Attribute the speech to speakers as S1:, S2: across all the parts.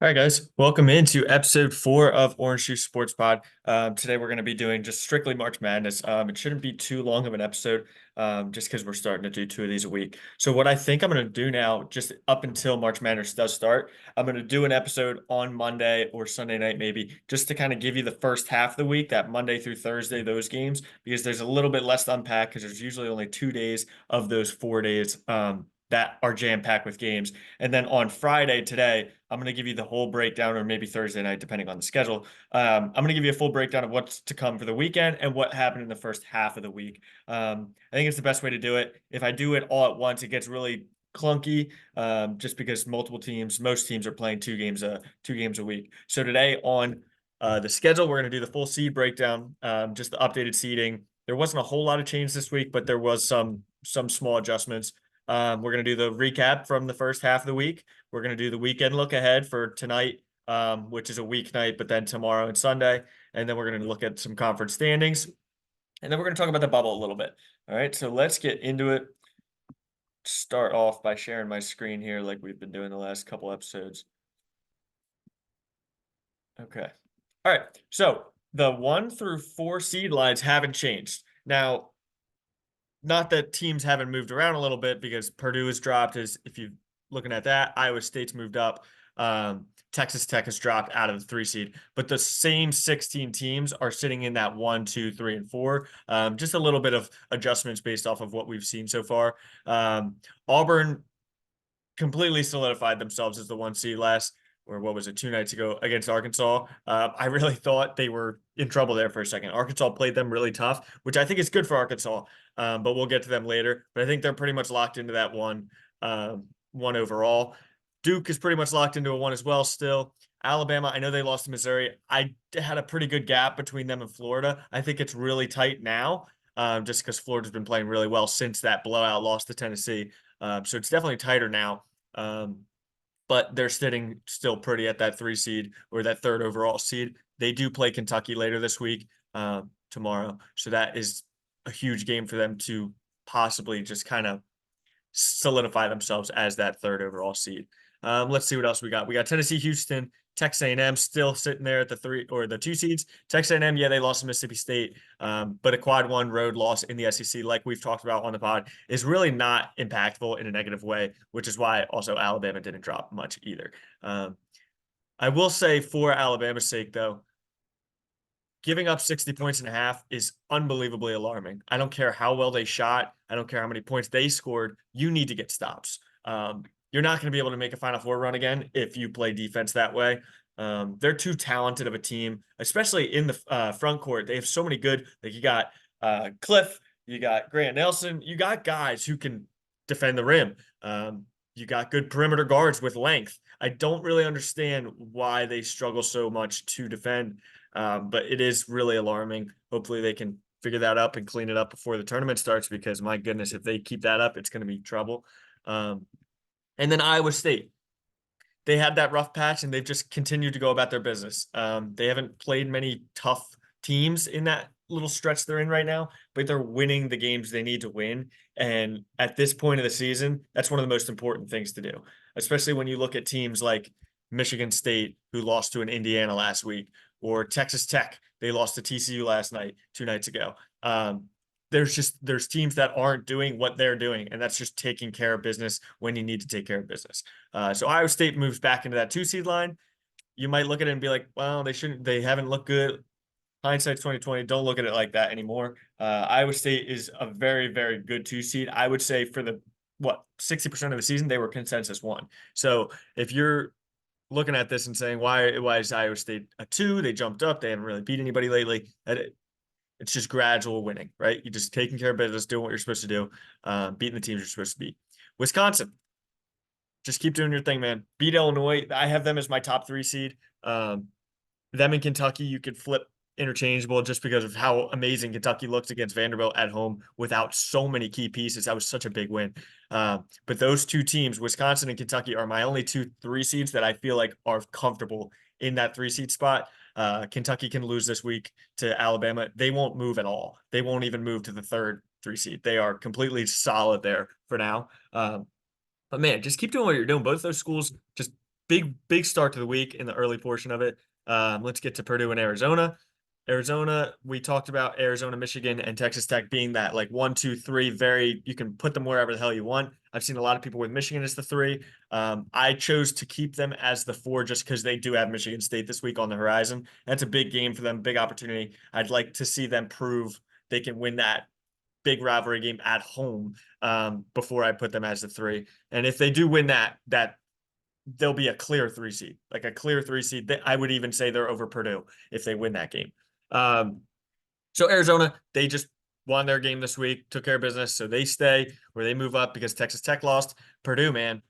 S1: All right, guys, welcome into episode 4 of Orange Juice Sports Pod. Today we're going to be doing just strictly March Madness. It shouldn't be too long of an episode, just because we're starting to do 2 of these a week. So what I think I'm going to do now, just up until March Madness does start, I'm going to do an episode on Monday or Sunday night maybe, just to kind of give you the first half of the week, that Monday through Thursday, those games, because there's a little bit less to unpack because there's usually only 2 days of those 4 days. That are jam-packed with games. And then on Friday today, I'm going to give you the whole breakdown, or maybe Thursday night, depending on the schedule. I'm going to give you a full breakdown of what's to come for the weekend and what happened in the first half of the week. I think it's the best way to do it. If I do it all at once, it gets really clunky, just because most teams are playing two games a week. So today on the schedule, we're going to do the full seed breakdown, just the updated seeding. There wasn't a whole lot of change this week, but there was some small adjustments. We're going to do the recap from the first half of the week. We're going to do the weekend look ahead for tonight, which is a weeknight, but then tomorrow and Sunday. And then we're going to look at some conference standings. And then we're going to talk about the bubble a little bit. All right, so let's get into it. Start off by sharing my screen here like we've been doing the last couple episodes. Okay. All right, so the 1 through 4 seed lines haven't changed. Now, not that teams haven't moved around a little bit, because Purdue has dropped, as if you're looking at that. Iowa State's moved up. Texas Tech has dropped out of the 3 seed, but the same 16 teams are sitting in that 1, 2, 3, and 4. Just a little bit of adjustments based off of what we've seen so far. Auburn completely solidified themselves as the 1 seed last, or what was it, 2 nights ago against Arkansas. I really thought they were in trouble there for a second. Arkansas played them really tough, which I think is good for Arkansas, but we'll get to them later. But I think they're pretty much locked into that one overall. Duke is pretty much locked into a 1 as well still. Alabama, I know they lost to Missouri. I had a pretty good gap between them and Florida. I think it's really tight now, just because Florida's been playing really well since that blowout loss to Tennessee. So it's definitely tighter now. Um, but they're sitting still pretty at that 3 seed, or that third overall seed. They do play Kentucky later this week, tomorrow. So that is a huge game for them to possibly just kind of solidify themselves as that third overall seed. Let's see what else we got. We got Tennessee, Houston, Texas A&M still sitting there at the 3 or the 2 seeds. Texas A&M, yeah, they lost to Mississippi State, but a quad 1 road loss in the SEC, like we've talked about on the pod, is really not impactful in a negative way, which is why also Alabama didn't drop much either. I will say, for Alabama's sake, though, giving up 60 points and a half is unbelievably alarming. I don't care how well they shot. I don't care how many points they scored. You need to get stops. You're not going to be able to make a Final Four run again if you play defense that way. They're too talented of a team, especially in the front court. They have so many good, like you got Cliff, you got Grant Nelson, you got guys who can defend the rim. You got good perimeter guards with length. I don't really understand why they struggle so much to defend, but it is really alarming. Hopefully they can figure that up and clean it up before the tournament starts, because my goodness, if they keep that up, it's going to be trouble. And then Iowa State, they had that rough patch and they've just continued to go about their business. They haven't played many tough teams in that little stretch they're in right now, but they're winning the games they need to win. And at this point of the season, that's one of the most important things to do, especially when you look at teams like Michigan State, who lost to an Indiana last week, or Texas Tech. They lost to TCU last night, 2 nights ago. There's teams that aren't doing what they're doing, and that's just taking care of business when you need to take care of business. So Iowa State moves back into that 2 seed line. You might look at it and be like, well, they haven't looked good. Hindsight's 2020. Don't look at it like that anymore. Iowa State is a very, very good 2 seed. I would say for the 60% of the season, they were consensus 1. So if you're looking at this and saying, why is Iowa State a 2? They jumped up. They haven't really beat anybody lately. It's just gradual winning, right? You're just taking care of business, doing what you're supposed to do, beating the teams you're supposed to beat. Wisconsin, just keep doing your thing, man. Beat Illinois. I have them as my top 3 seed. Them and Kentucky, you could flip interchangeable, just because of how amazing Kentucky looks against Vanderbilt at home without so many key pieces. That was such a big win. But those 2 teams, Wisconsin and Kentucky, are my only 2 3 seeds that I feel like are comfortable in that 3 seed spot. Kentucky can lose this week to Alabama. They won't move at all. They won't even move to the third 3 seed. They are completely solid there for now. But man, just keep doing what you're doing. Both those schools just big start to the week in the early portion of it. Let's get to Purdue and Arizona. Arizona, we talked about Arizona, Michigan, and Texas Tech being that like 1, 2, 3. Very, you can put them wherever the hell you want. I've seen a lot of people with Michigan as the 3. I chose to keep them as the 4 just because they do have Michigan State this week on the horizon. That's a big game for them, big opportunity. I'd like to see them prove they can win that big rivalry game at home before I put them as the 3. And if they do win that they'll be a clear 3 seed, like a clear 3 seed. I would even say they're over Purdue if they win that game. So Arizona, they just won their game this week, took care of business, so they stay where they move up because Texas Tech lost. Purdue, man,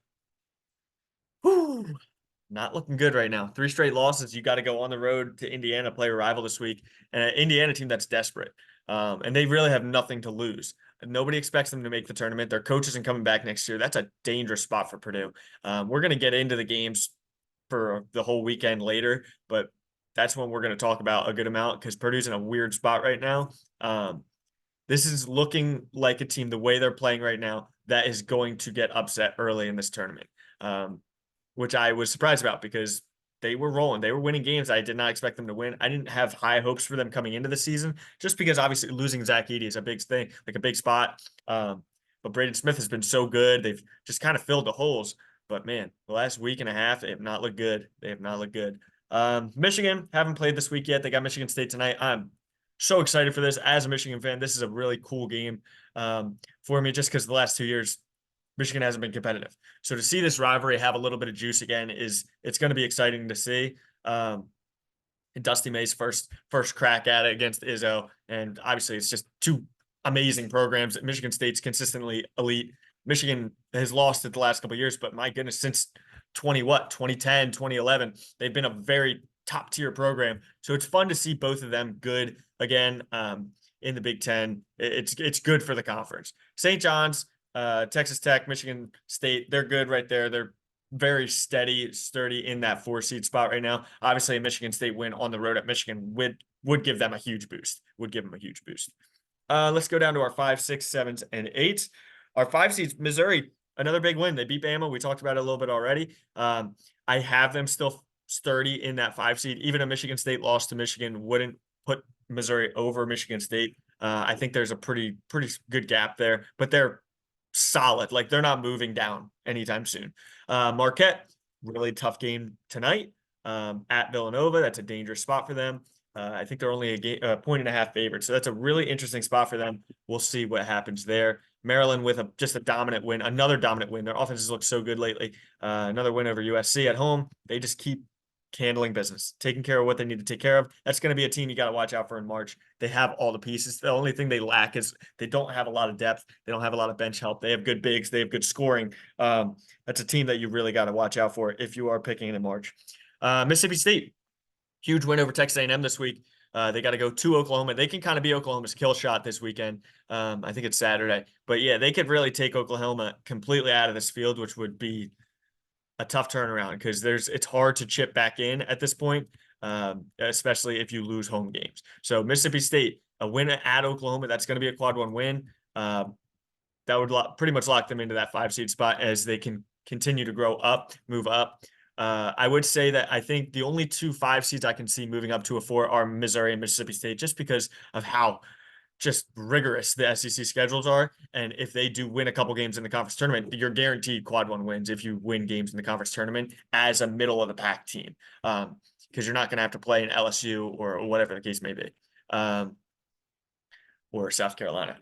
S1: whew, not looking good right now. 3 straight losses. You got to go on the road to Indiana, play a rival this week, and an Indiana team that's desperate, and they really have nothing to lose. Nobody expects them to make the tournament. Their coach isn't coming back next year. That's a dangerous spot for Purdue. We're going to get into the games for the whole weekend later, but that's when we're going to talk about a good amount because Purdue's in a weird spot right now. This is looking like a team, the way they're playing right now, that is going to get upset early in this tournament, which I was surprised about because they were rolling. They were winning games. I did not expect them to win. I didn't have high hopes for them coming into the season just because obviously losing Zach Edey is a big thing, like a big spot. But Braden Smith has been so good. They've just kind of filled the holes. But man, the last week and a half, they have not looked good. They have not looked good. Michigan haven't played this week yet. They got Michigan State tonight. I'm so excited for this as a Michigan fan. This is a really cool game for me just because the last 2 years, Michigan hasn't been competitive. So to see this rivalry have a little bit of juice again it's going to be exciting to see. Dusty May's first crack at it against Izzo, and obviously it's just 2 amazing programs. Michigan State's consistently elite. Michigan has lost it the last couple of years, but my goodness, since 2010, 2011, they've been a very top tier program. So it's fun to see both of them good again in the Big Ten. It's good for the conference. St. John's, Texas Tech, Michigan State, they're good right there. They're very sturdy in that 4 seed spot right now. Obviously, a Michigan State win on the road at Michigan would give them a huge boost. Let's go down to our 5, 6, 7s, and 8s. Our 5 seeds, Missouri, another big win. They beat Bama. We talked about it a little bit already. I have them still sturdy in that 5 seed. Even a Michigan State loss to Michigan wouldn't put Missouri over Michigan State. I think there's a pretty good gap there, but they're solid. Like they're not moving down anytime soon. Marquette, really tough game tonight at Villanova. That's a dangerous spot for them. I think they're only a 1.5 favorite. So that's a really interesting spot for them. We'll see what happens there. Maryland with just a dominant win, another dominant win. Their offenses look so good lately. Another win over USC at home. They just keep handling business, taking care of what they need to take care of. That's going to be a team you got to watch out for in March. They have all the pieces. The only thing they lack is they don't have a lot of depth. They don't have a lot of bench help. They have good bigs. They have good scoring. That's a team that you really got to watch out for if you are picking in March. Mississippi State, huge win over Texas A&M this week. They got to go to Oklahoma. They can kind of be Oklahoma's kill shot this weekend. I think it's Saturday. But yeah, they could really take Oklahoma completely out of this field, which would be a tough turnaround because it's hard to chip back in at this point, especially if you lose home games. So Mississippi State, a win at Oklahoma, that's going to be a quad 1 win. That would pretty much lock them into that 5 seed spot as they can continue to move up. I would say that I think the only 2 5 seeds I can see moving up to a 4 are Missouri and Mississippi State, just because of how just rigorous the SEC schedules are. And if they do win a couple games in the conference tournament, you're guaranteed quad 1 wins if you win games in the conference tournament as a middle of the pack team. Because you're not going to have to play in LSU or whatever the case may be. Or South Carolina.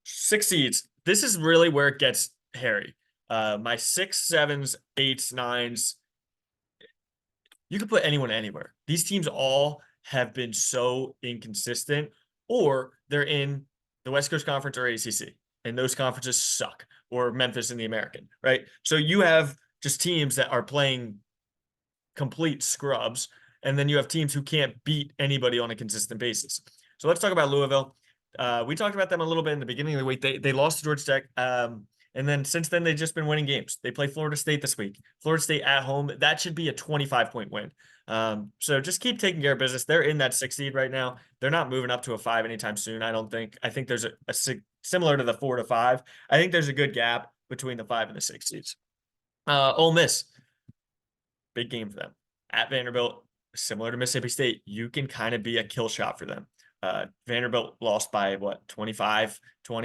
S1: 6 seeds. This is really where it gets hairy. My 6, 7s, 8s, 9s, you could put anyone anywhere. These teams all have been so inconsistent, or they're in the West Coast Conference or ACC, and those conferences suck, or Memphis in the American, right? So you have just teams that are playing complete scrubs, and then you have teams who can't beat anybody on a consistent basis. So let's talk about Louisville. We talked about them a little bit in the beginning of the week. They lost to Georgia Tech. And then since then, they've just been winning games. They play Florida State this week. Florida State at home. That should be a 25-point win. So just keep taking care of business. They're in that 6 seed right now. They're not moving up to a 5 anytime soon, I don't think. I think there's a similar to the 4 to 5. I think there's a good gap between the 5 and the 6 seeds. Ole Miss. big game for them. At Vanderbilt, similar to Mississippi State, you can kind of be a kill shot for them. Vanderbilt lost by 25-20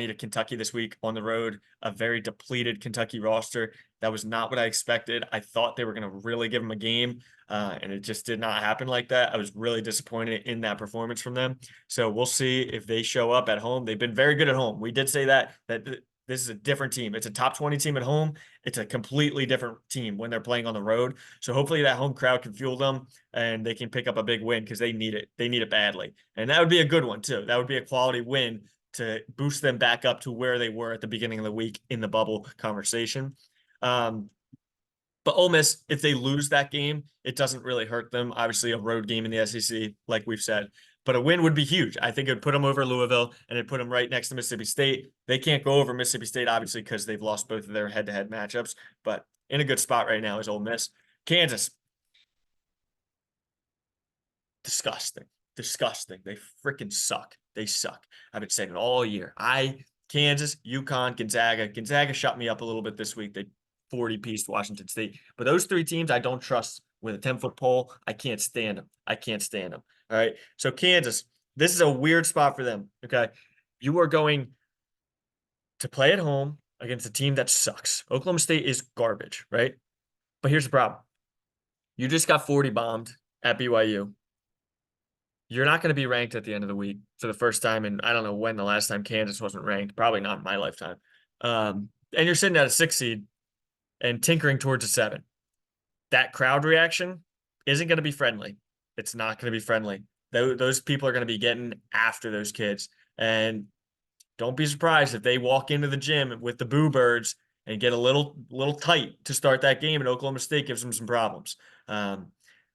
S1: to Kentucky this week on the road, a very depleted Kentucky roster. That was not what I expected. I thought they were going to really give them a game, and it just did not happen like that. I was really disappointed in that performance from them. So we'll see if they show up at home. They've been very good at home. We did say that this is a different team. It's a top 20 team at home. It's a completely different team when they're playing on the road. So hopefully that home crowd can fuel them and they can pick up a big win because they need it. They need it badly. And that would be a good one too. That would be a quality win to boost them back up to where they were at the beginning of the week in the bubble conversation. But Ole Miss, if they lose that game, it doesn't really hurt them. Obviously, a road game in the SEC, like we've said. But a win would be huge. I think it would put them over Louisville, and it'd put them right next to Mississippi State. They can't go over Mississippi State, obviously, because they've lost both of their head-to-head matchups. But in a good spot right now is Ole Miss. Kansas. Disgusting. Disgusting. They freaking suck. They suck. I've been saying it all year. Kansas, UConn, Gonzaga. Gonzaga shut me up a little bit this week. They 40-pieced Washington State. But those three teams I don't trust with a 10-foot pole. I can't stand them. I can't stand them. All right. So Kansas, this is a weird spot for them. Okay. You are going to play at home against a team that sucks. Oklahoma State is garbage, right? But here's the problem. You just got 40 bombed at BYU. You're not going to be ranked at the end of the week for the first time. And I don't know when the last time Kansas wasn't ranked. Probably not in my lifetime. And you're sitting at a 6 seed and tinkering towards a 7. That crowd reaction isn't going to be friendly. It's not going to be friendly. Those people are going to be getting after those kids. And don't be surprised if they walk into the gym with the Boo Birds and get a little tight to start that game, and Oklahoma State gives them some problems.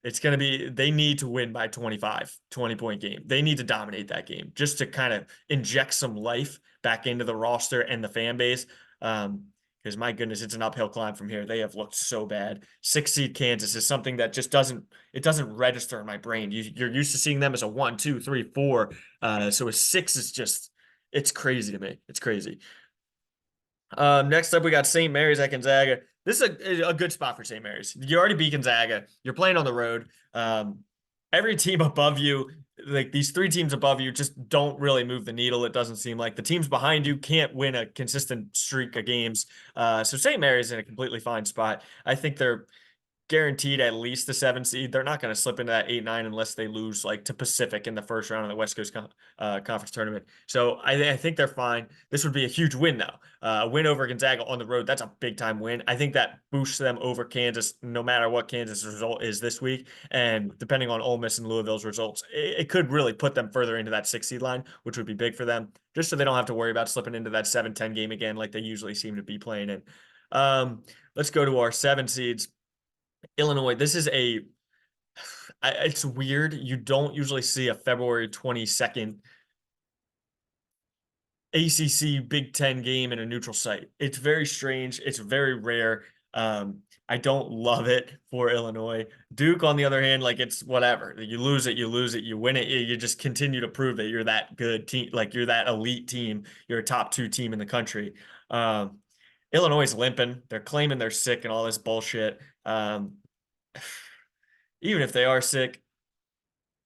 S1: It's going to be, they need to win by 20-point game. They need to dominate that game just to kind of inject some life back into the roster and the fan base. Because my goodness, it's an uphill climb from here. They have looked so bad. 6 seed Kansas is something that just doesn't register in my brain. You're used to seeing them as a 1, 2, 3, 4. So a 6 is just, it's crazy to me. It's crazy. Next up, we got St. Mary's at Gonzaga. This is a good spot for St. Mary's. You already beat Gonzaga. You're playing on the road. Every team above you, like these 3 teams above you, just don't really move the needle. It doesn't seem like the teams behind you can't win a consistent streak of games. So St. Mary's in a completely fine spot. I think they're guaranteed at least the 7 seed. They're not going to slip into that 8-9 unless they lose like to Pacific in the first round of the West Coast Conference tournament. So I think they're fine. This would be a huge win though. A win over Gonzaga on the road. That's a big time win. I think that boosts them over Kansas, no matter what Kansas' result is this week. And depending on Ole Miss and Louisville's results, it could really put them further into that 6 seed line, which would be big for them, just so they don't have to worry about slipping into that 7-10 game again, like they usually seem to be playing in. Let's go to our 7 seeds. Illinois, this is it's weird. You don't usually see a February 22nd ACC Big Ten game in a neutral site. It's very strange. It's very rare. I don't love it for Illinois. Duke, on the other hand, like it's whatever. You lose it, you lose it, you win it. You just continue to prove that you're that good team, like you're that elite team. You're a top 2 team in the country. Illinois is limping. They're claiming they're sick and all this bullshit. Even if they are sick,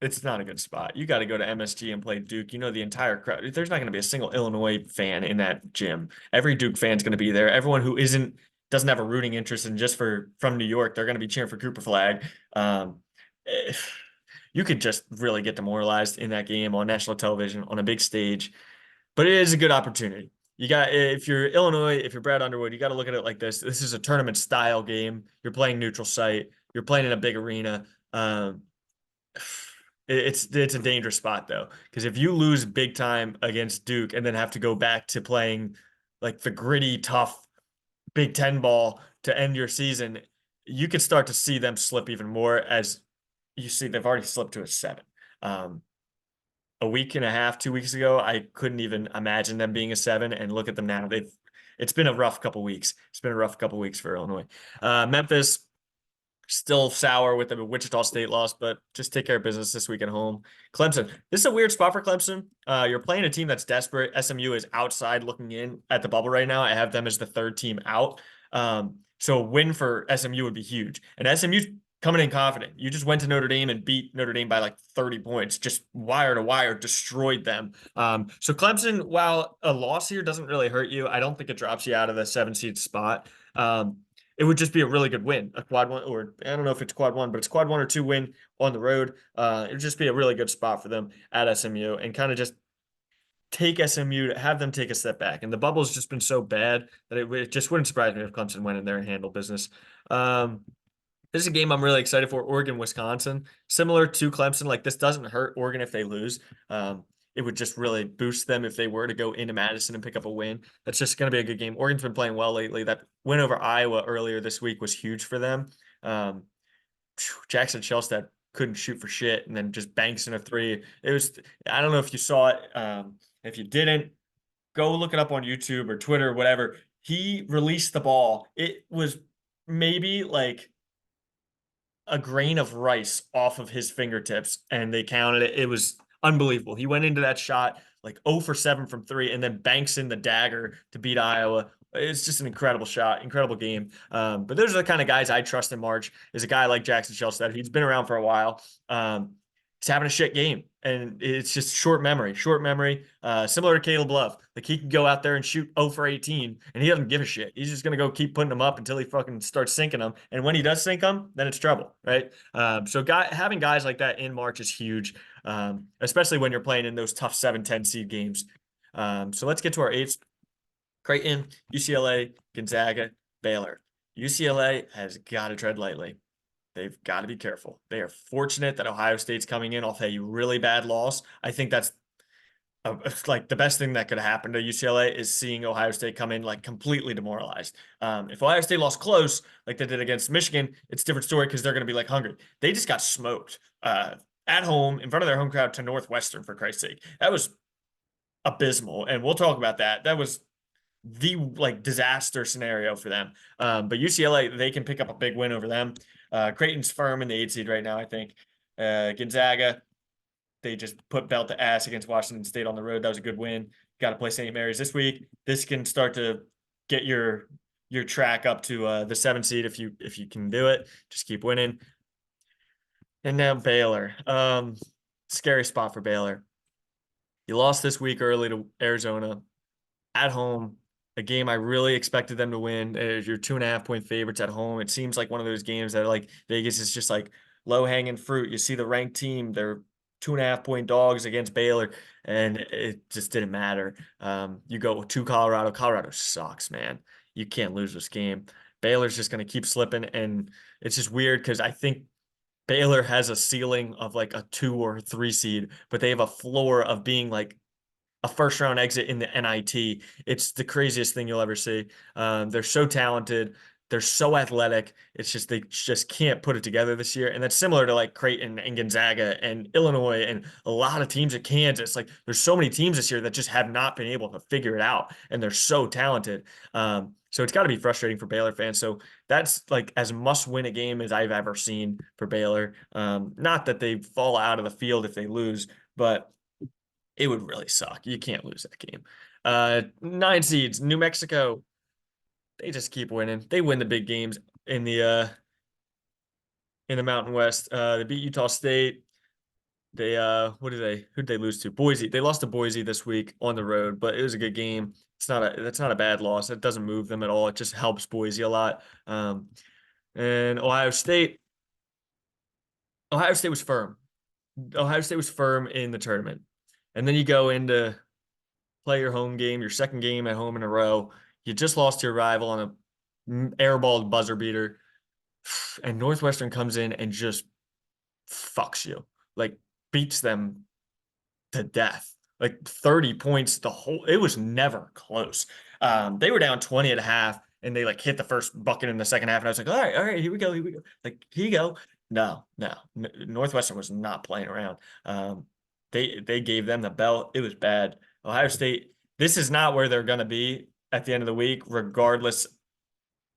S1: it's not a good spot. You got to go to MSG and play Duke. You know, the entire crowd. There's not going to be a single Illinois fan in that gym. Every Duke fan's going to be there. Everyone who doesn't have a rooting interest in from New York, they're going to be cheering for Cooper Flag. You could just really get demoralized in that game on national television on a big stage, but it is a good opportunity. If you're Illinois, if you're Brad Underwood, you got to look at it like this. This is a tournament style game. You're playing neutral site. You're playing in a big arena. It's a dangerous spot though, because if you lose big time against Duke and then have to go back to playing like the gritty, tough Big Ten ball to end your season, you could start to see them slip even more. As you see, they've already slipped to a 7. A week and a half, 2 weeks ago, I couldn't even imagine them being a 7, and look at them now. It's been a rough couple weeks. It's been a rough couple weeks for Illinois. Memphis, still sour with the Wichita State loss, but just take care of business this week at home. Clemson, this is a weird spot for Clemson. You're playing a team that's desperate. SMU is outside looking in at the bubble right now. I have them as the 3rd team out. So a win for SMU would be huge. And SMU's coming in confident. You just went to Notre Dame and beat Notre Dame by like 30 points, just wire to wire, destroyed them. So Clemson, while a loss here doesn't really hurt you, I don't think it drops you out of the 7 seed spot. It would just be a really good win, a quad one, or I don't know if it's quad one, but it's quad 1 or 2 win on the road. It would just be a really good spot for them at SMU and kind of just take SMU to have them take a step back. And the bubble's just been so bad that it just wouldn't surprise me if Clemson went in there and handled business. This is a game I'm really excited for. Oregon, Wisconsin, similar to Clemson. Like this doesn't hurt Oregon if they lose. It would just really boost them if they were to go into Madison and pick up a win. That's just going to be a good game. Oregon's been playing well lately. That win over Iowa earlier this week was huge for them. Jackson Shelstad couldn't shoot for shit and then just banks in a three. It was, I don't know if you saw it. If you didn't, go look it up on YouTube or Twitter or whatever. He released the ball. It was maybe like a grain of rice off of his fingertips and they counted it. It was unbelievable. He went into that shot like 0 for 7 from 3 and then banks in the dagger to beat Iowa. It's just an incredible shot, incredible game. But those are the kind of guys I trust in March is a guy like Jackson Shelstad. He's been around for a while. He's having a shit game and it's just short memory, similar to Caleb Love. Like he can go out there and shoot 0 for 18 and he doesn't give a shit. He's just going to go keep putting them up until he fucking starts sinking them. And when he does sink them, then it's trouble, right? So having guys like that in March is huge, especially when you're playing in those tough 7-10 seed games. So let's get to our eights. Creighton, UCLA, Gonzaga, Baylor. UCLA has got to tread lightly. They've got to be careful. They are fortunate that Ohio State's coming in off a really bad loss. I think that's like the best thing that could happen to UCLA is seeing Ohio State come in like completely demoralized. If Ohio State lost close, like they did against Michigan, it's a different story because they're going to be like hungry. They just got smoked at home in front of their home crowd to Northwestern, for Christ's sake. That was abysmal. And we'll talk about that. That was the like disaster scenario for them. But UCLA, they can pick up a big win over them. Creighton's firm in the 8 seed right now, I think. Gonzaga, they just put belt to ass against Washington State on the road. That was a good win. Got to play St. Mary's this week. This can start to get your track up to the 7 seed if you can do it. Just keep winning. And now Baylor. Scary spot for Baylor. You lost this week early to Arizona at home. A game I really expected them to win. You're 2.5-point favorites at home. It seems like one of those games that like Vegas is just like low hanging fruit. You see the ranked team, they're 2.5-point dogs against Baylor, and it just didn't matter. You go to Colorado. Colorado sucks, man. You can't lose this game. Baylor's just going to keep slipping, and it's just weird because I think Baylor has a ceiling of like a 2 or 3 seed, but they have a floor of being like a first round exit in the NIT. It's the craziest thing you'll ever see. They're so talented. They're so athletic. It's just they just can't put it together this year. And that's similar to like Creighton and Gonzaga and Illinois and a lot of teams at Kansas. Like there's so many teams this year that just have not been able to figure it out. And they're so talented. So it's got to be frustrating for Baylor fans. So that's like as must win a game as I've ever seen for Baylor. Not that they fall out of the field if they lose, but it would really suck. You can't lose that game. 9 seeds, New Mexico. They just keep winning. They win the big games in the Mountain West. They beat Utah State. They who'd they lose to? Boise. They lost to Boise this week on the road, but it was a good game. That's not a bad loss. It doesn't move them at all. It just helps Boise a lot. And Ohio State. Ohio State was firm. Ohio State was firm in the tournament. And then you go into play your home game, your second game at home in a row. You just lost to your rival on a airballed buzzer beater. And Northwestern comes in and just fucks you. Like beats them to death. Like 30 points it was never close. They were down 20 at a half and they like hit the first bucket in the second half. And I was like, all right, here we go. Like, here you go. No. Northwestern was not playing around. They gave them the belt. It was bad. Ohio State, this is not where they're going to be at the end of the week, regardless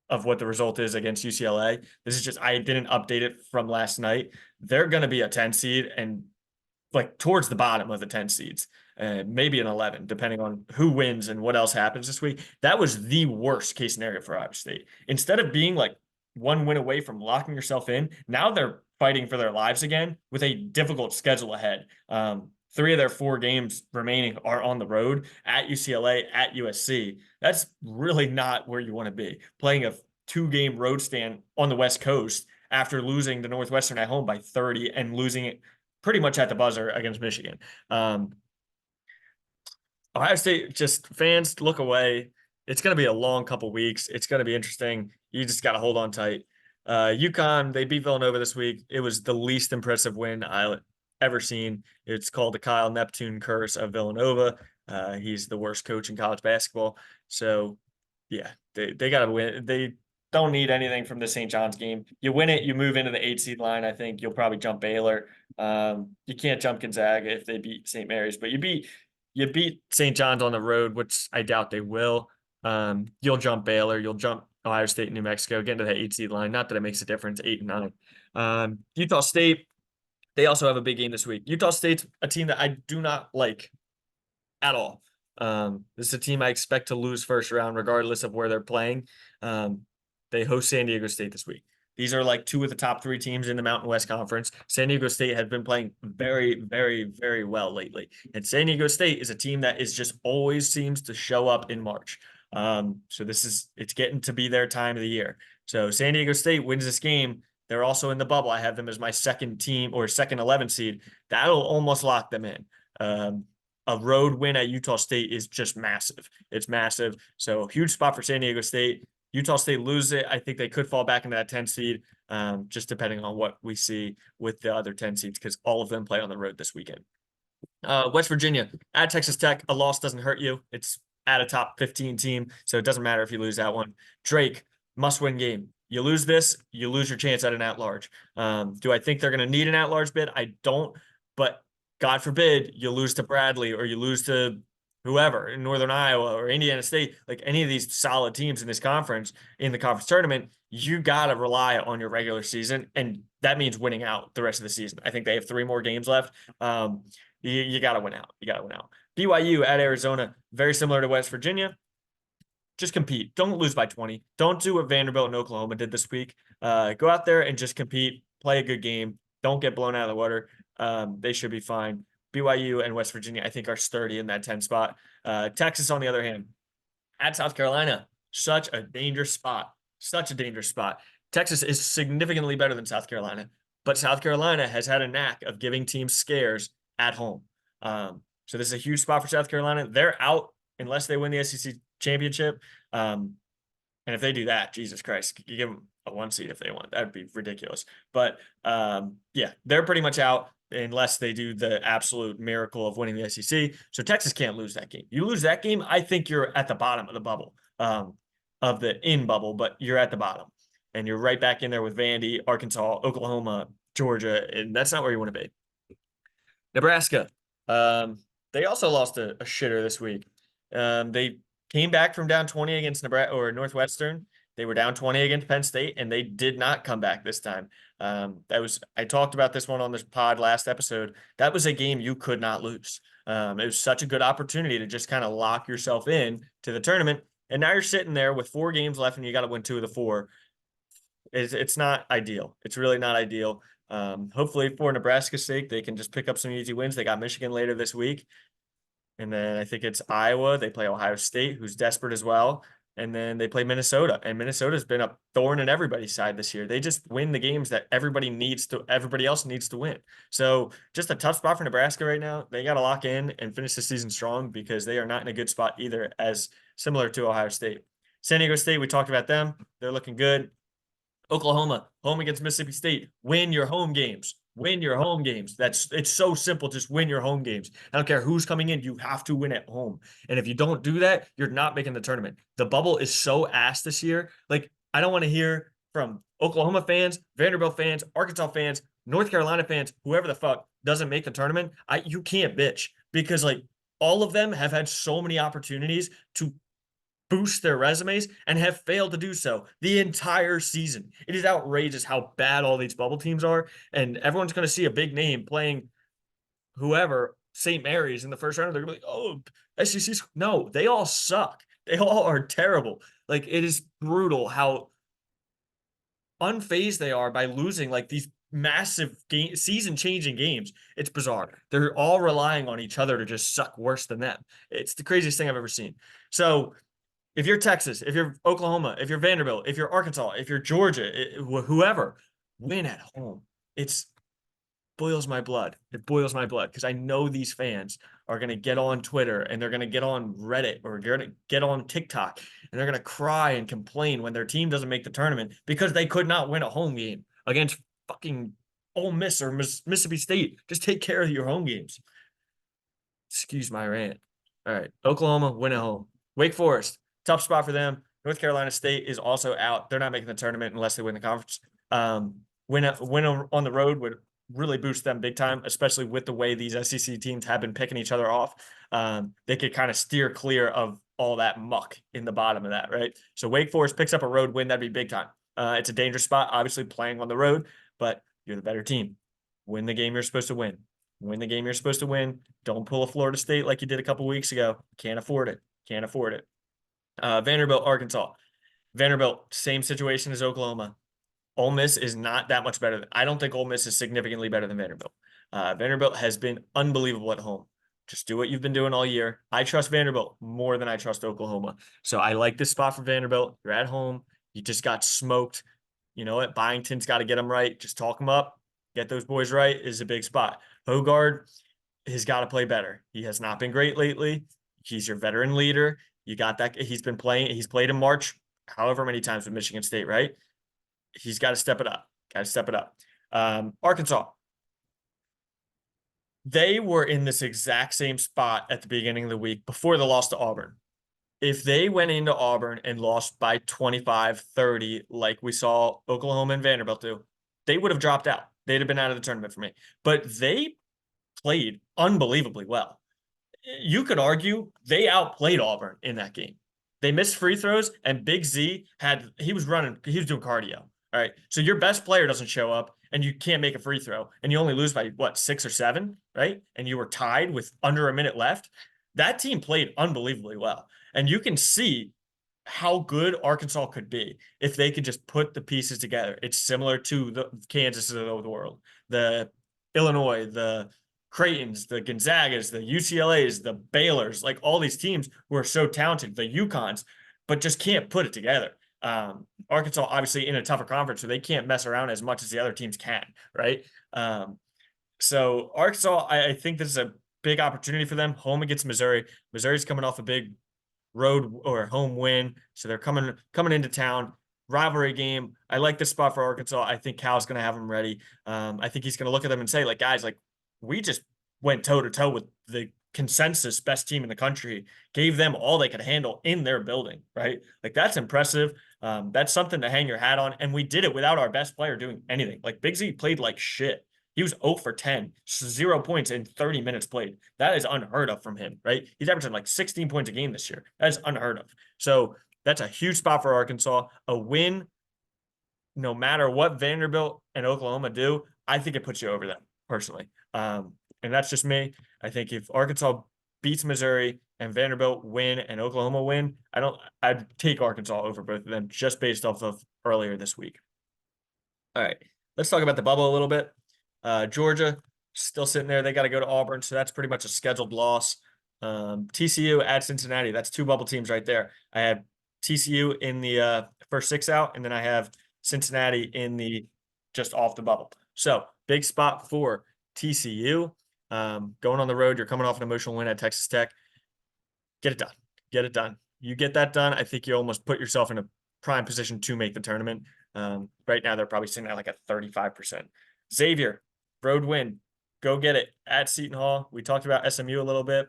S1: of what the result is against UCLA. This is just, I didn't update it from last night. They're going to be a 10 seed and like towards the bottom of the 10 seeds, maybe an 11, depending on who wins and what else happens this week. That was the worst case scenario for Ohio State. Instead of being like one win away from locking yourself in. Now they're fighting for their lives again with a difficult schedule ahead. 3 of their 4 games remaining are on the road at UCLA, at USC. That's really not where you want to be. Playing a 2-game road stand on the West Coast after losing the Northwestern at home by 30 and losing it pretty much at the buzzer against Michigan. Ohio State, just fans look away. It's going to be a long couple weeks. It's going to be interesting. You just got to hold on tight. UConn, they beat Villanova this week. It was the least impressive win I ever seen. It's called the Kyle Neptune curse of Villanova. He's the worst coach in college basketball. So, yeah, they got to win. They don't need anything from the St. John's game. You win it, you move into the 8 seed line. I think you'll probably jump Baylor. You can't jump Gonzaga if they beat St. Mary's, but you beat St. John's on the road, which I doubt they will. You'll jump Baylor, you'll jump Ohio State and New Mexico, get into that 8 seed line. Not that it makes a difference, 8 and 9. Utah State, they also have a big game this week. Utah State's a team that I do not like at all. This is a team I expect to lose first round, regardless of where they're playing. They host San Diego State this week. These are like 2 of the top 3 teams in the Mountain West Conference. San Diego State has been playing very, very, very well lately. And San Diego State is a team that is just always seems to show up in March. So it's getting to be their time of the year. So San Diego State wins this game. They're also in the bubble. I have them as my second team or second 11 seed. That'll almost lock them in. A road win at Utah State is just massive. It's massive. So huge spot for San Diego State. Utah State lose it. I think they could fall back into that 10 seed, just depending on what we see with the other 10 seeds, because all of them play on the road this weekend. West Virginia at Texas Tech. A loss doesn't hurt you. It's at a top 15 team, so it doesn't matter if you lose that one. Drake, must-win game. You lose this, you lose your chance at an at-large. Do I think they're going to need an at-large bid? I don't, but God forbid you lose to Bradley or you lose to whoever in Northern Iowa or Indiana State, like any of these solid teams in this conference, in the conference tournament, you got to rely on your regular season. And that means winning out the rest of the season. I think they have 3 more games left. You got to win out. You got to win out. BYU at Arizona, very similar to West Virginia. Just compete. Don't lose by 20. Don't do what Vanderbilt and Oklahoma did this week. Go out there and just compete, play a good game. Don't get blown out of the water. They should be fine. BYU and West Virginia, I think, are sturdy in that 10 spot. Texas, on the other hand, at South Carolina, such a dangerous spot. Such a dangerous spot. Texas is significantly better than South Carolina, but South Carolina has had a knack of giving teams scares at home. So this is a huge spot for South Carolina. They're out unless they win the SEC championship. And if they do that, Jesus Christ, you give them a 1 seed if they want. That'd be ridiculous. But yeah, they're pretty much out unless they do the absolute miracle of winning the SEC. So Texas can't lose that game. You lose that game, I think you're at the bottom of the bubble, of the in bubble, but you're at the bottom. And you're right back in there with Vandy, Arkansas, Oklahoma, Georgia, and that's not where you want to be. Nebraska, they also lost a shitter this week. They came back from down 20 against Nebraska or Northwestern. They were down 20 against Penn State, and they did not come back this time. I talked about this one on this pod last episode. That was a game you could not lose. It was such a good opportunity to just kind of lock yourself in to the tournament. And now you're sitting there with 4 games left, and you got to win 2 of the 4. It's not ideal. It's really not ideal. Hopefully for Nebraska's sake, they can just pick up some easy wins. They got Michigan later this week. And then I think it's Iowa. They play Ohio State, who's desperate as well. And then they play Minnesota. And Minnesota's been a thorn in everybody's side this year. They just win the games that everybody else needs to win. So just a tough spot for Nebraska right now. They got to lock in and finish the season strong because they are not in a good spot either, as similar to Ohio State. San Diego State, we talked about them. They're looking good. Oklahoma, home against Mississippi State. Win your home games. Win your home games. It's so simple. Just win your home games. I don't care who's coming in. You have to win at home. And if you don't do that, you're not making the tournament. The bubble is so ass this year. Like, I don't want to hear from Oklahoma fans, Vanderbilt fans, Arkansas fans, North Carolina fans, whoever the fuck doesn't make the tournament. You can't bitch because like all of them have had so many opportunities to boost their resumes and have failed to do so the entire season. It is outrageous how bad all these bubble teams are, and everyone's going to see a big name playing whoever, St. Mary's in the first round. They're going to be like, oh, SEC. No, they all suck. They all are terrible. Like, it is brutal how unfazed they are by losing like these massive season-changing games. It's bizarre. They're all relying on each other to just suck worse than them. It's the craziest thing I've ever seen. So if you're Texas, if you're Oklahoma, if you're Vanderbilt, if you're Arkansas, if you're Georgia, whoever, win at home. It's boils my blood. It boils my blood because I know these fans are going to get on Twitter and they're going to get on Reddit or going to get on TikTok and they're going to cry and complain when their team doesn't make the tournament because they could not win a home game against fucking Ole Miss or Mississippi State. Just take care of your home games. Excuse my rant. All right. Oklahoma, win at home. Wake Forest, tough spot for them. North Carolina State is also out. They're not making the tournament unless they win the conference. Win on the road would really boost them big time, especially with the way these SEC teams have been picking each other off. They could kind of steer clear of all that muck in the bottom of that, right? So Wake Forest picks up a road win, that'd be big time. It's a dangerous spot, obviously playing on the road, but you're the better team. Win the game you're supposed to win. Win the game you're supposed to win. Don't pull a Florida State like you did a couple weeks ago. Can't afford it. Can't afford it. Vanderbilt, Arkansas. Vanderbilt, same situation as Oklahoma. Ole Miss is not that much better. I don't think Ole Miss is significantly better than Vanderbilt. Vanderbilt has been unbelievable at home. Just do what you've been doing all year. I trust Vanderbilt more than I trust Oklahoma. So I like this spot for Vanderbilt. You're at home. You just got smoked. You know what? Byington's got to get them right. Just talk them up. Get those boys right is a big spot. Hoggard has got to play better. He has not been great lately. He's your veteran leader. You got that. He's been playing. He's played in March, however many times with Michigan State, right? He's got to step it up. Got to step it up. Arkansas. They were in this exact same spot at the beginning of the week before the loss to Auburn. If they went into Auburn and lost by 25, 30, like we saw Oklahoma and Vanderbilt do, they would have dropped out. They'd have been out of the tournament for me. But they played unbelievably well. You could argue they outplayed Auburn in that game. They missed free throws, and Big Z he was doing cardio. All right. So your best player doesn't show up and you can't make a free throw and you only lose by what, 6 or 7, right? And you were tied with under a minute left. That team played unbelievably well. And you can see how good Arkansas could be if they could just put the pieces together. It's similar to the Kansas of the world, the Illinois, the Creighton's, the Gonzagas, the UCLA's, the Baylor's, like all these teams who are so talented, the UConns, but just can't put it together. Arkansas obviously in a tougher conference, so they can't mess around as much as the other teams can, right? So Arkansas, I think this is a big opportunity for them. Home against Missouri. Missouri's coming off a big road or home win, so they're coming into town. Rivalry game. I like this spot for Arkansas. I think Cal's going to have them ready. I think he's going to look at them and say, like, guys, like we just went toe to toe with the consensus best team in the country, gave them all they could handle in their building, right? Like that's impressive. That's something to hang your hat on. And we did it without our best player doing anything. Like Big Z played like shit. He was 0 for 10, 0 points in 30 minutes played. That is unheard of from him, right? He's averaging like 16 points a game this year. That is unheard of. So that's a huge spot for Arkansas. A win, no matter what Vanderbilt and Oklahoma do, I think it puts you over them personally. And that's just me. I think if Arkansas beats Missouri and Vanderbilt win and Oklahoma win, I'd take Arkansas over both of them just based off of earlier this week. All right, let's talk about the bubble a little bit. Georgia still sitting there. They got to go to Auburn, so that's pretty much a scheduled loss. TCU at Cincinnati. That's 2 bubble teams right there. I have TCU in the first 6 out, and then I have Cincinnati in the just off the bubble. So big spot for TCU. Going on the road, you're coming off an emotional win at Texas Tech. Get it done. Get it done. You get that done, I think you almost put yourself in a prime position to make the tournament. Right now, they're probably sitting at like a 35%. Xavier, road win. Go get it at Seton Hall. We talked about SMU a little bit.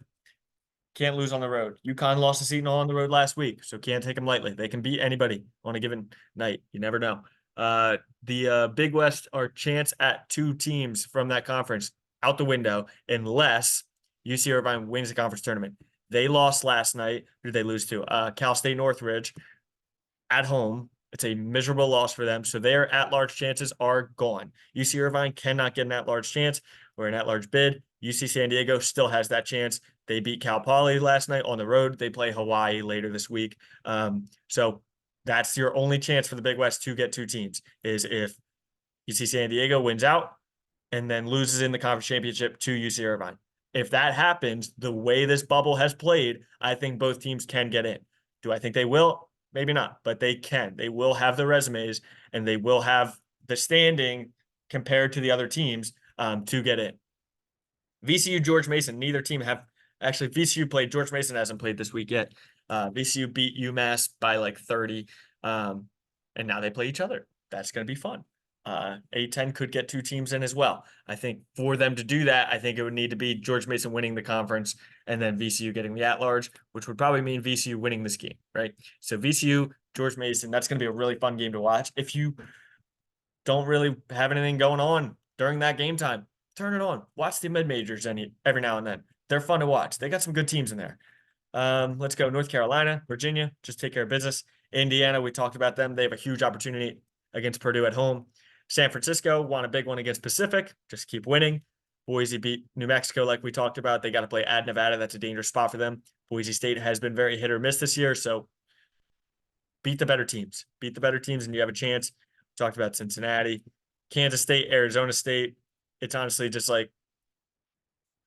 S1: Can't lose on the road. UConn lost to Seton Hall on the road last week, so can't take them lightly. They can beat anybody on a given night. You never know. The Big West are chance at 2 teams from that conference out the window unless UC Irvine wins the conference tournament. They lost last night. Who did they lose to? Cal State Northridge at home. It's a miserable loss for them. So their at-large chances are gone. UC Irvine cannot get an at-large chance or an at-large bid. UC San Diego still has that chance. They beat Cal Poly last night on the road. They play Hawaii later this week. So That's your only chance for the Big West to get 2 teams, is if UC San Diego wins out and then loses in the conference championship to UC Irvine. If that happens, the way this bubble has played, I think both teams can get in. Do I think they will? Maybe not, but they can. They will have the resumes and they will have the standing compared to the other teams to get in. VCU, George Mason, neither team have actually. VCU played. George Mason hasn't played this week yet. VCU beat UMass by like 30, and now they play each other. That's going to be fun. A10 could get 2 teams in as well. I think for them to do that, I think it would need to be George Mason winning the conference and then VCU getting the at-large, which would probably mean VCU winning this game, right? So VCU, George Mason, that's going to be a really fun game to watch. If you don't really have anything going on during that game time, turn it on. Watch the mid-majors every now and then. They're fun to watch. They got some good teams in there. Let's go North Carolina, Virginia, just take care of business. Indiana, we talked about them. They have a huge opportunity against Purdue at home. San Francisco won a big one against Pacific. Just keep winning. Boise beat New Mexico like we talked about. They got to play at Nevada. That's a dangerous spot for them. Boise State has been very hit or miss this year, so beat the better teams. Beat the better teams and you have a chance. We talked about Cincinnati, Kansas State, Arizona State. It's honestly just like,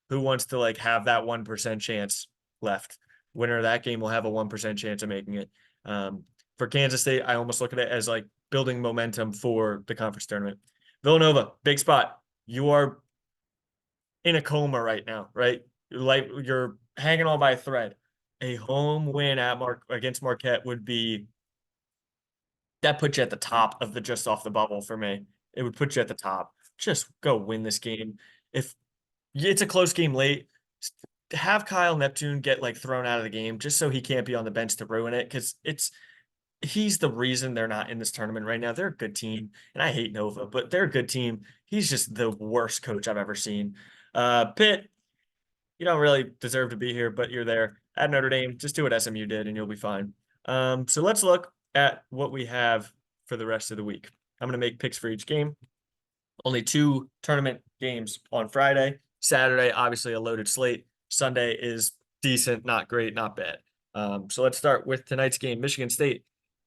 S1: who wants to like have that 1% chance left? Winner of that game will have a 1% chance of making it. For Kansas State, I almost look at it as like building momentum for the conference tournament. Villanova, big spot. You are in a coma right now, right? You're hanging on by a thread. A home win against Marquette would be, that puts you at the top of the just off the bubble for me. It would put you at the top. Just go win this game. If it's a close game late, have Kyle Neptune get like thrown out of the game just so he can't be on the bench to ruin it, because he's the reason they're not in this tournament right now. They're a good team, and I hate Nova, but they're a good team. He's just the worst coach I've ever seen. Pitt, you don't really deserve to be here, but you're there. At Notre Dame, just do what SMU did, and you'll be fine. So let's look at what we have for the rest of the week. I'm going to make picks for each game. Only 2 tournament games on Friday. Saturday, obviously a loaded slate. Sunday is decent, not great, not bad. So let's start with tonight's game. Michigan State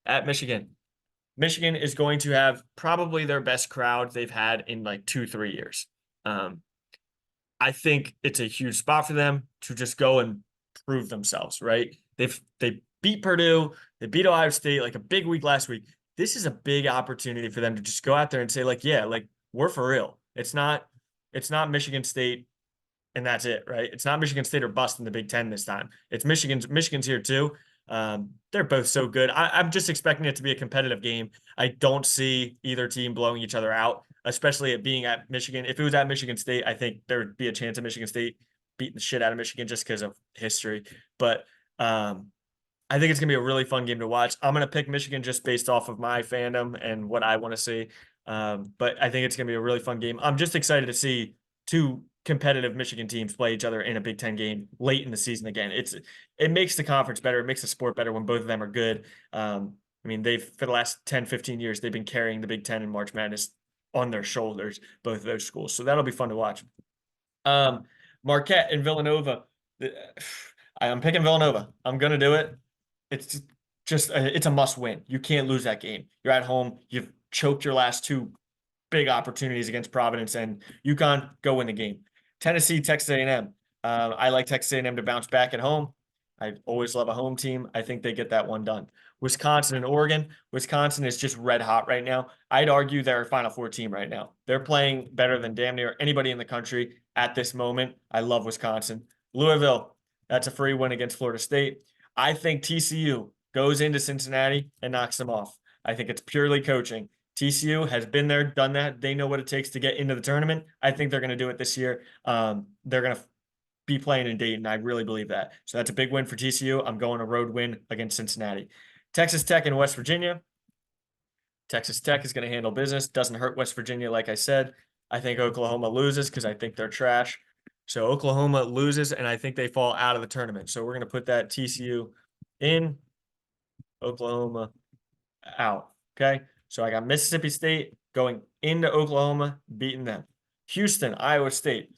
S1: at Michigan. Michigan is going to have probably their best crowd they've had in like 2-3 years. I think it's a huge spot for them to just go and prove themselves, right? They beat Purdue, they beat Ohio State, like a big week last week. This is a big opportunity for them to just go out there and say, like, yeah, like we're for real. It's not Michigan State and that's it, right? It's not Michigan State or bust in the Big Ten this time. It's Michigan's here too. They're both so good. I'm just expecting it to be a competitive game. I don't see either team blowing each other out, especially it being at Michigan. If it was at Michigan State, I think there would be a chance of Michigan State beating the shit out of Michigan just because of history. But I think it's going to be a really fun game to watch. I'm going to pick Michigan just based off of my fandom and what I want to see. But I think it's going to be a really fun game. I'm just excited to see 2 competitive Michigan teams play each other in a Big Ten game late in the season again. It makes the conference better. It makes the sport better when both of them are good. I mean, for the last 10, 15 years, they've been carrying the Big Ten and March Madness on their shoulders, both of those schools. So that'll be fun to watch. Marquette and Villanova. I'm picking Villanova. I'm going to do it. It's just, it's a must win. You can't lose that game. You're at home. You've choked your last 2 big opportunities against Providence and UConn. Go win the game. Tennessee, Texas A&M. I like Texas A&M to bounce back at home. I always love a home team. I think they get that one done. Wisconsin and Oregon. Wisconsin is just red hot right now. I'd argue they're a Final Four team right now. They're playing better than damn near anybody in the country at this moment. I love Wisconsin. Louisville, that's a free win against Florida State. I think TCU goes into Cincinnati and knocks them off. I think it's purely coaching. TCU has been there, done that. They know what it takes to get into the tournament. I think they're going to do it this year. They're going to be playing in Dayton. I really believe that. So that's a big win for TCU. I'm going a road win against Cincinnati. Texas Tech and West Virginia. Texas Tech is going to handle business. Doesn't hurt West Virginia, like I said. I think Oklahoma loses because I think they're trash. So Oklahoma loses, and I think they fall out of the tournament. So we're going to put that TCU in, Oklahoma out. Okay. So I got Mississippi State going into Oklahoma, beating them. Houston, Iowa State.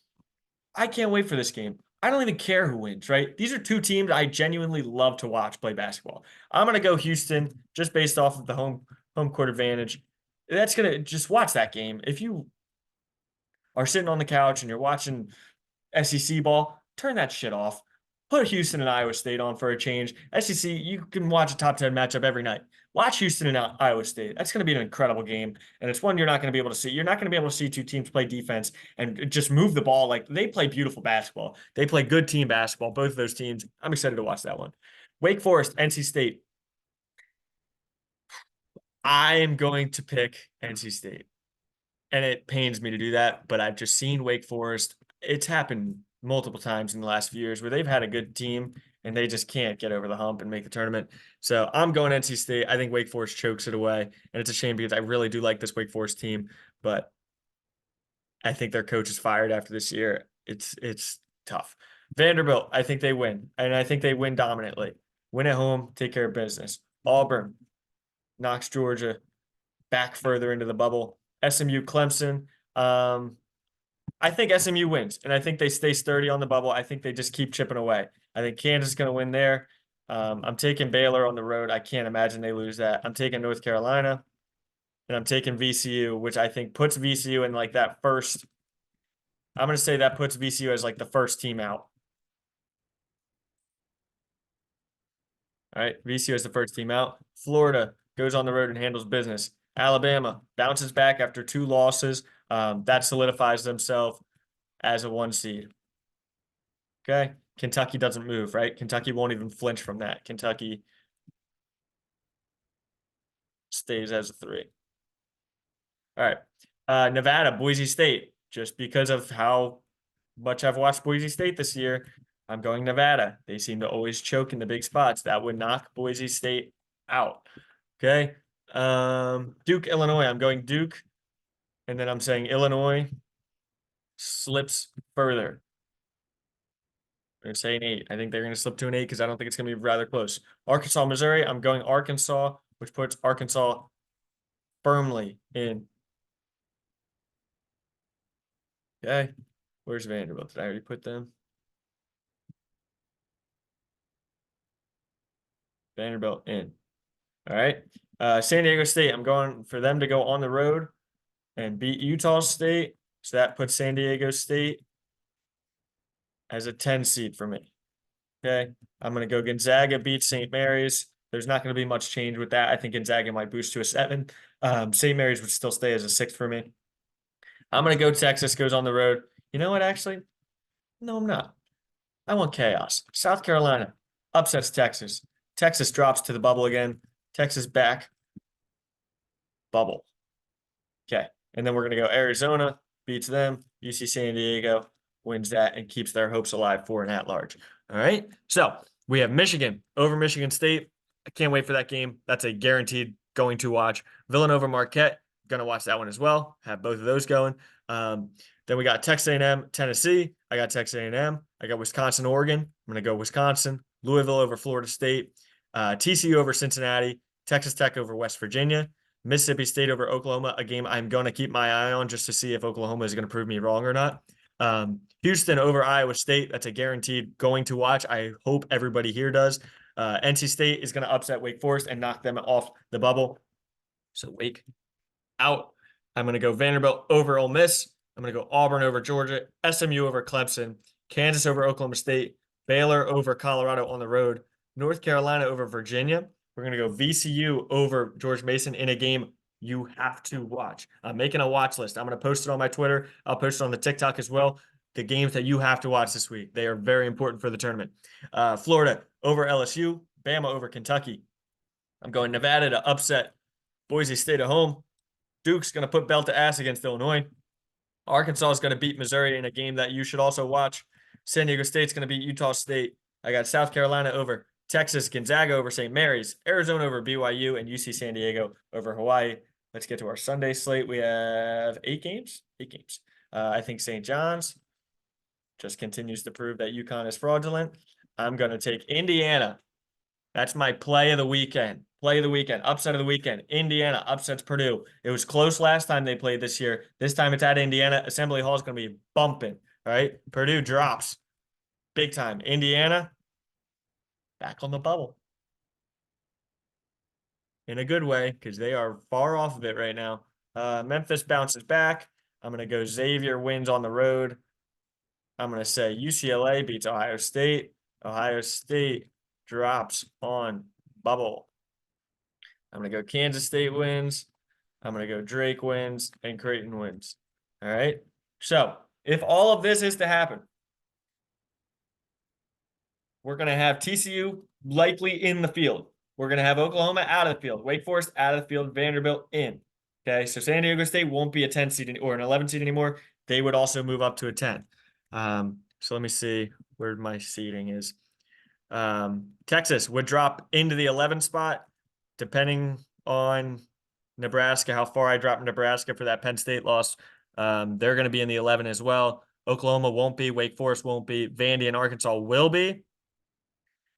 S1: I can't wait for this game. I don't even care who wins, right? These are two teams I genuinely love to watch play basketball. I'm gonna go Houston just based off of the home court advantage. That's gonna just watch that game. If you are sitting on the couch and you're watching SEC ball, turn that shit off. Put Houston and Iowa State on for a change. SEC, you can watch a top 10 matchup every night. Watch Houston and Iowa State. That's going to be an incredible game. And it's one you're not going to be able to see. You're not going to be able to see two teams play defense and just move the ball. Like they play beautiful basketball. They play good team basketball, both of those teams. I'm excited to watch that one. Wake Forest, NC State. I am going to pick NC State. And it pains me to do that, but I've just seen Wake Forest. It's happened multiple times in the last few years where they've had a good team and they just can't get over the hump and make the tournament. So I'm going NC State. I think Wake Forest chokes it away. And it's a shame because I really do like this Wake Forest team, but I think their coach is fired after this year. It's tough. Vanderbilt, I think they win. And I think they win dominantly. Win at home, take care of business. Auburn knocks Georgia back further into the bubble. SMU, Clemson. I think SMU wins, and I think they stay sturdy on the bubble. I think they just keep chipping away. I think Kansas is going to win there. I'm taking Baylor on the road. I can't imagine they lose that. I'm taking North Carolina, and I'm taking VCU, which I think puts VCU in like that first. I'm going to say that puts VCU as like the first team out. All right, VCU is the first team out. Florida goes on the road and handles business. Alabama bounces back after 2 losses. That solidifies themselves as a 1 seed. Okay. Kentucky doesn't move, right? Kentucky won't even flinch from that. Kentucky stays as a 3. All right. Nevada, Boise State. Just because of how much I've watched Boise State this year, I'm going Nevada. They seem to always choke in the big spots. That would knock Boise State out. Okay. Duke, Illinois. I'm going Duke. And then I'm saying Illinois slips further. They're saying 8. I think they're going to slip to an 8 because I don't think it's going to be rather close. Arkansas, Missouri. I'm going Arkansas, which puts Arkansas firmly in. Okay. Where's Vanderbilt? Did I already put them? Vanderbilt in. All right. San Diego State. I'm going for them to go on the road and beat Utah State. So that puts San Diego State as a 10 seed for me. Okay. I'm going to go Gonzaga beat St. Mary's. There's not going to be much change with that. I think Gonzaga might boost to a 7. St. Mary's would still stay as a 6 for me. I'm going to go Texas goes on the road. You know what, actually? No, I'm not. I want chaos. South Carolina upsets Texas. Texas drops to the bubble again. Texas back. Bubble. Okay. And then we're going to go Arizona, beats them. UC San Diego wins that and keeps their hopes alive for an at-large. All right. So we have Michigan over Michigan State. I can't wait for that game. That's a guaranteed going to watch. Villanova Marquette. Going to watch that one as well. Have both of those going. Then we got Texas A&M, Tennessee. I got Texas A&M. I got Wisconsin, Oregon. I'm going to go Wisconsin. Louisville over Florida State. TCU over Cincinnati. Texas Tech over West Virginia. Mississippi State over Oklahoma, a game I'm going to keep my eye on just to see if Oklahoma is going to prove me wrong or not. Houston over Iowa State. That's a guaranteed going to watch. I hope everybody here does. NC State is going to upset Wake Forest and knock them off the bubble. So Wake out. I'm going to go Vanderbilt over Ole Miss. I'm going to go Auburn over Georgia, SMU over Clemson, Kansas over Oklahoma State, Baylor over Colorado on the road, North Carolina over Virginia. We're going to go VCU over George Mason in a game you have to watch. I'm making a watch list. I'm going to post it on my Twitter. I'll post it on the TikTok as well. The games that you have to watch this week. They are very important for the tournament. Florida over LSU, Bama over Kentucky. I'm going Nevada to upset Boise State at home. Duke's going to put belt to ass against Illinois. Arkansas is going to beat Missouri in a game that you should also watch. San Diego State's going to beat Utah State. I got South Carolina over Texas, Gonzaga over St. Mary's, Arizona over BYU, and UC San Diego over Hawaii. Let's get to our Sunday slate. We have 8 games. 8 games. I think St. John's just continues to prove that UConn is fraudulent. I'm going to take Indiana. That's my play of the weekend. Play of the weekend. Upset of the weekend. Indiana upsets Purdue. It was close last time they played this year. This time it's at Indiana. Assembly Hall is going to be bumping. All right. Purdue drops. big time. Indiana, back on the bubble. In a good way, because they are far off of it right now. Memphis bounces back. I'm going to go Xavier wins on the road. I'm going to say UCLA beats Ohio State. Ohio State drops on bubble. I'm going to go Kansas State wins. I'm going to go Drake wins and Creighton wins. All right. So if all of this is to happen, we're going to have TCU likely in the field. We're going to have Oklahoma out of the field, Wake Forest out of the field, Vanderbilt in. Okay. So San Diego State won't be a 10 seed or an 11 seed anymore. They would also move up to a 10. So let me see where my seeding is. Texas would drop into the 11 spot, depending on Nebraska, how far I drop Nebraska for that Penn State loss. They're going to be in the 11 as well. Oklahoma won't be. Wake Forest won't be. Vandy and Arkansas will be.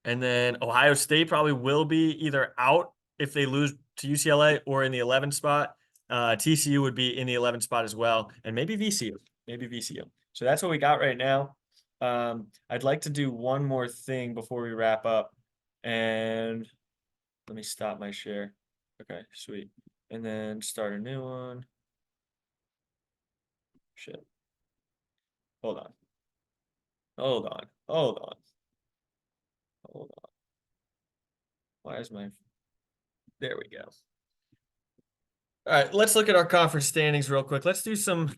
S1: And then Ohio State probably will be either out if they lose to UCLA or in the 11 spot. TCU would be in the 11 spot as well. And maybe VCU. Maybe VCU. So that's what we got right now. I'd like to do one more thing before we wrap up. And let me stop my share. Okay, sweet. And then start a new one. Shit. Hold on. Hold on. Hold on. Hold on. Why is my... There we go. All right, let's look at our conference standings real quick. Let's do some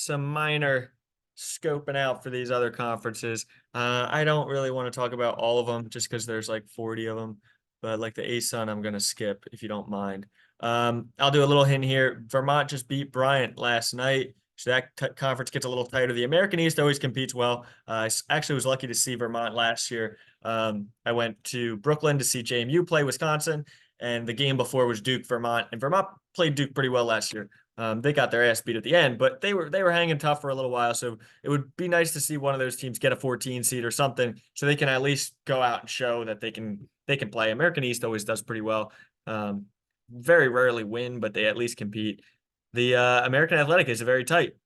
S1: minor scoping out for these other conferences. I don't really want to talk about all of them just because there's like 40 of them. But like the ASUN, I'm going to skip if you don't mind. I'll do a little hint here. Vermont just beat Bryant last night. So that conference gets a little tighter. The American East always competes well. I actually was lucky to see Vermont last year. I went to Brooklyn to see JMU play Wisconsin, and the game before was Duke Vermont, and Vermont played Duke pretty well last year. They got their ass beat at the end, but they were hanging tough for a little while. So it would be nice to see one of those teams get a 14 seed or something, so they can at least go out and show that they can play. American East always does pretty well. Very rarely win, but they at least compete. The American Athletic is very tight.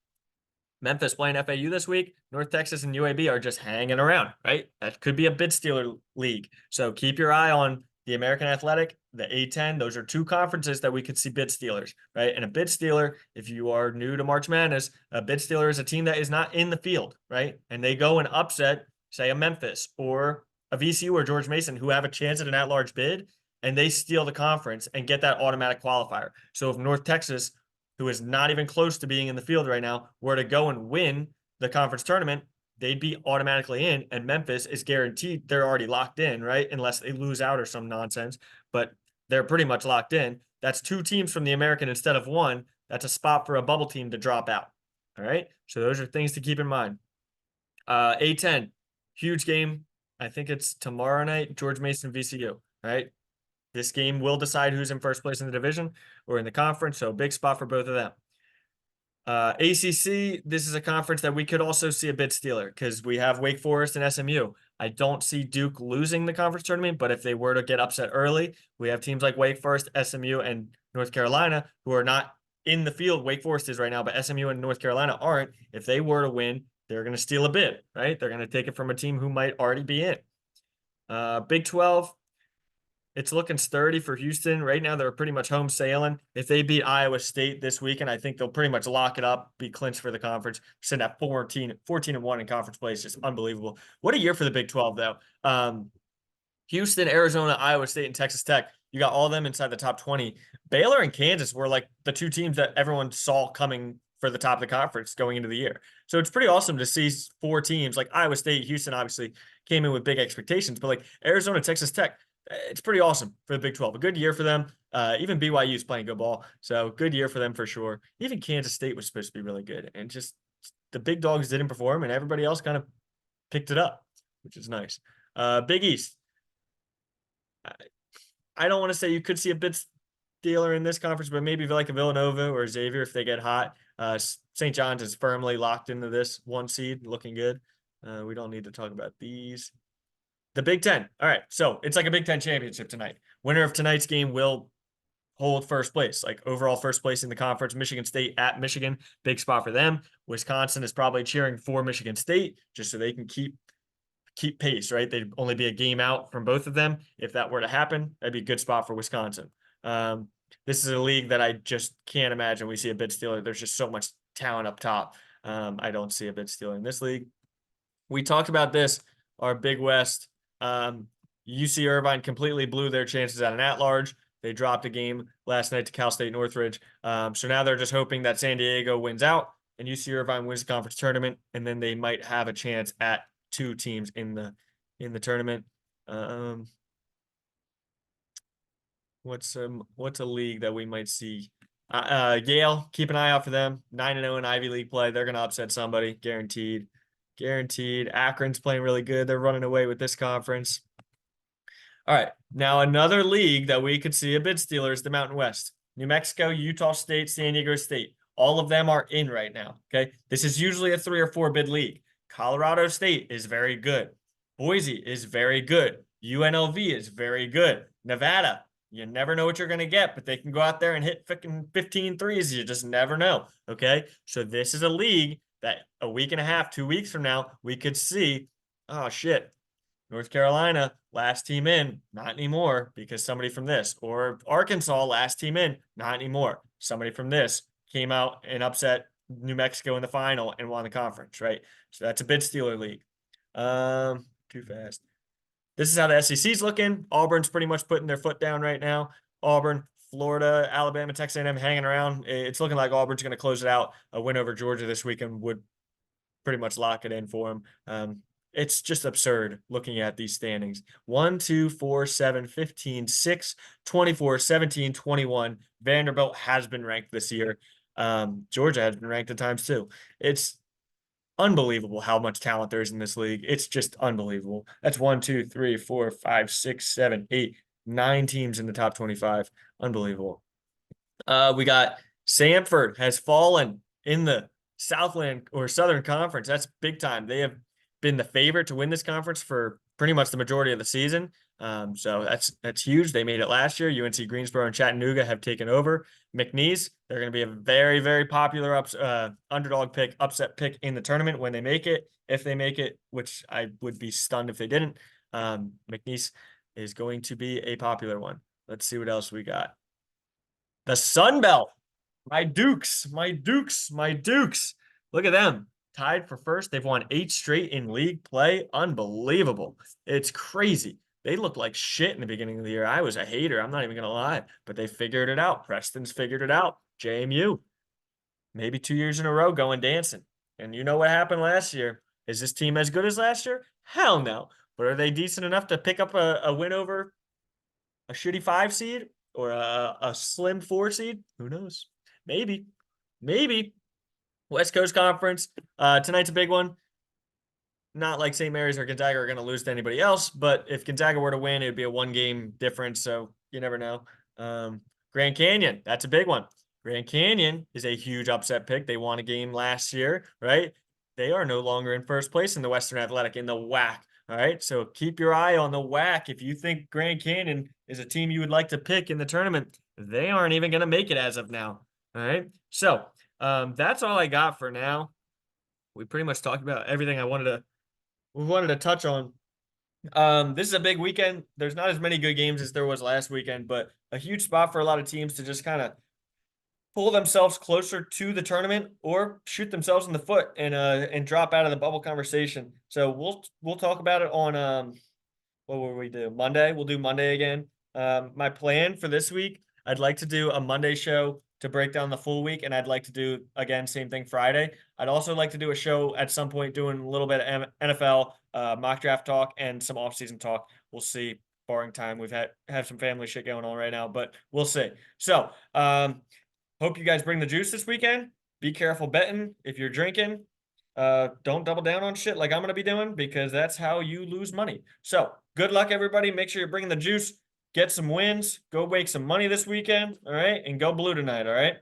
S1: Memphis playing FAU this week. North Texas and UAB are just hanging around, right? That could be a bid stealer league. So keep your eye on the American Athletic, the A10. Those are two conferences that we could see bid stealers, right? And a bid stealer, if you are new to March Madness, a bid stealer is a team that is not in the field, right? And they go and upset, say, a Memphis or a VCU or George Mason who have a chance at an at-large bid, and they steal the conference and get that automatic qualifier. So if North Texas, who is not even close to being in the field right now, were to go and win the conference tournament, they'd be automatically in, and Memphis is guaranteed they're already locked in, right? Unless they lose out or some nonsense, but they're pretty much locked in. That's two teams from the American instead of one. That's a spot for a bubble team to drop out. All right. So those are things to keep in mind. A10, huge game. I think it's tomorrow night, George Mason VCU. All right. This game will decide who's in first place in the division or in the conference. So big spot for both of them. ACC, this is a conference that we could also see a bid stealer because we have Wake Forest and SMU. I don't see Duke losing the conference tournament, but if they were to get upset early, we have teams like Wake Forest, SMU, and North Carolina who are not in the field. Wake Forest is right now, but SMU and North Carolina aren't. If they were to win, they're going to steal a bid, right? They're going to take it from a team who might already be in. Big 12, it's looking sturdy for Houston. Right now, they're pretty much home sailing. If they beat Iowa State this weekend, I think they'll pretty much lock it up, be clinched for the conference. Send at 14-1 in conference play is just unbelievable. What a year for the Big 12, though. Houston, Arizona, Iowa State, and Texas Tech. You got all of them inside the top 20. Baylor and Kansas were like the two teams that everyone saw coming for the top of the conference going into the year. So it's pretty awesome to see four teams like Iowa State, Houston obviously came in with big expectations, but like Arizona, Texas Tech, it's pretty awesome for the Big 12. A good year for them. Even BYU is playing good ball. So good year for them for sure. Even Kansas State was supposed to be really good. And just the big dogs didn't perform and everybody else kind of picked it up, which is nice. Big East. I don't want to say you could see a bid stealer in this conference, but maybe like a Villanova or Xavier if they get hot. St. John's is firmly locked into this one seed, looking good. We don't need to talk about these. The Big Ten. All right. So it's like a Big Ten championship tonight. Winner of tonight's game will hold first place, like overall first place in the conference. Michigan State at Michigan, big spot for them. Wisconsin is probably cheering for Michigan State just so they can keep keep pace, right? They'd only be a game out from both of them. If that were to happen, that'd be a good spot for Wisconsin. This is a league that I just can't imagine we see a bid stealer. There's just so much talent up top. I don't see a bid stealer in this league. We talked about this, our Big West. UC Irvine completely blew their chances at an at-large. They dropped a game last night to Cal State Northridge. So now they're just hoping that San Diego wins out and UC Irvine wins the conference tournament, and then they might have a chance at 2 teams in the tournament. What's a league that we might see? Yale, keep an eye out for them. 9-0 in Ivy League play. They're gonna upset somebody, guaranteed. Guaranteed. Akron's playing really good. They're running away with this conference. All right. Now another league that we could see a bid stealer is the Mountain West. New Mexico, Utah State, San Diego State. All of them are in right now. Okay. This is usually a 3 or 4 bid league. Colorado State is very good. Boise is very good. UNLV is very good. Nevada, you never know what you're going to get, but they can go out there and hit 15 threes. You just never know. Okay. So this is a league that a week and a half, 2 weeks from now, we could see, oh shit, North Carolina, last team in, not anymore because somebody from this, or Arkansas, last team in, not anymore. Somebody from this came out and upset New Mexico in the final and won the conference, right? So that's a bid stealer league. Too fast. This is how the SEC's looking. Auburn's pretty much putting their foot down right now. Auburn, Florida, Alabama, Texas A&M hanging around. It's looking like Auburn's going to close it out. A win over Georgia this weekend would pretty much lock it in for them. It's just absurd looking at these standings. 1, 2, 4, 7, 15, 6, 24, 17, 21. Vanderbilt has been ranked this year. Georgia has been ranked at times too. It's unbelievable how much talent there is in this league. It's just unbelievable. That's 1, 2, 3, 4, 5, 6, 7, 8, 9 teams in the top 25. Unbelievable. We got Samford has fallen in the Southland or Southern Conference. That's big time. They have been the favorite to win this conference for pretty much the majority of the season. So that's huge. They made it last year. UNC Greensboro and Chattanooga have taken over. McNeese, they're going to be a very, very popular underdog pick, upset pick in the tournament when they make it. If they make it, which I would be stunned if they didn't. McNeese is going to be a popular one. Let's see what else we got. The Sun Belt. My Dukes. Look at them. Tied for first. They've won 8 straight in league play. Unbelievable. It's crazy. They looked like shit in the beginning of the year. I was a hater. I'm not even going to lie. But they figured it out. Preston's figured it out. JMU. Maybe 2 years in a row going dancing. And you know what happened last year? Is this team as good as last year? Hell no. But are they decent enough to pick up a win over a shitty 5 seed or a slim 4 seed? Who knows? Maybe. West Coast Conference. Tonight's a big one. Not like St. Mary's or Gonzaga are going to lose to anybody else, but if Gonzaga were to win, it would be a 1-game difference, so you never know. Grand Canyon, that's a big one. Grand Canyon is a huge upset pick. They won a game last year, right? They are no longer in first place in the Western Athletic, in the WAC. All right, so keep your eye on the WAC. If you think Grand Canyon is a team you would like to pick in the tournament, they aren't even going to make it as of now. All right, so that's all I got for now. We pretty much talked about everything we wanted to touch on. This is a big weekend. There's not as many good games as there was last weekend, but a huge spot for a lot of teams to just kind of pull themselves closer to the tournament or shoot themselves in the foot and drop out of the bubble conversation. So we'll talk about it on what will we do? Monday. We'll do Monday again. My plan for this week, I'd like to do a Monday show to break down the full week, and I'd like to do, again, same thing Friday. I'd also like to do a show at some point doing a little bit of NFL mock draft talk and some offseason talk. We'll see, barring time. We've have some family shit going on right now, but we'll see. So hope you guys bring the juice this weekend. Be careful betting if you're drinking. Don't double down on shit like I'm going to be doing, because that's how you lose money. So good luck, everybody. Make sure you're bringing the juice. Get some wins. Go make some money this weekend. All right. And go blue tonight. All right.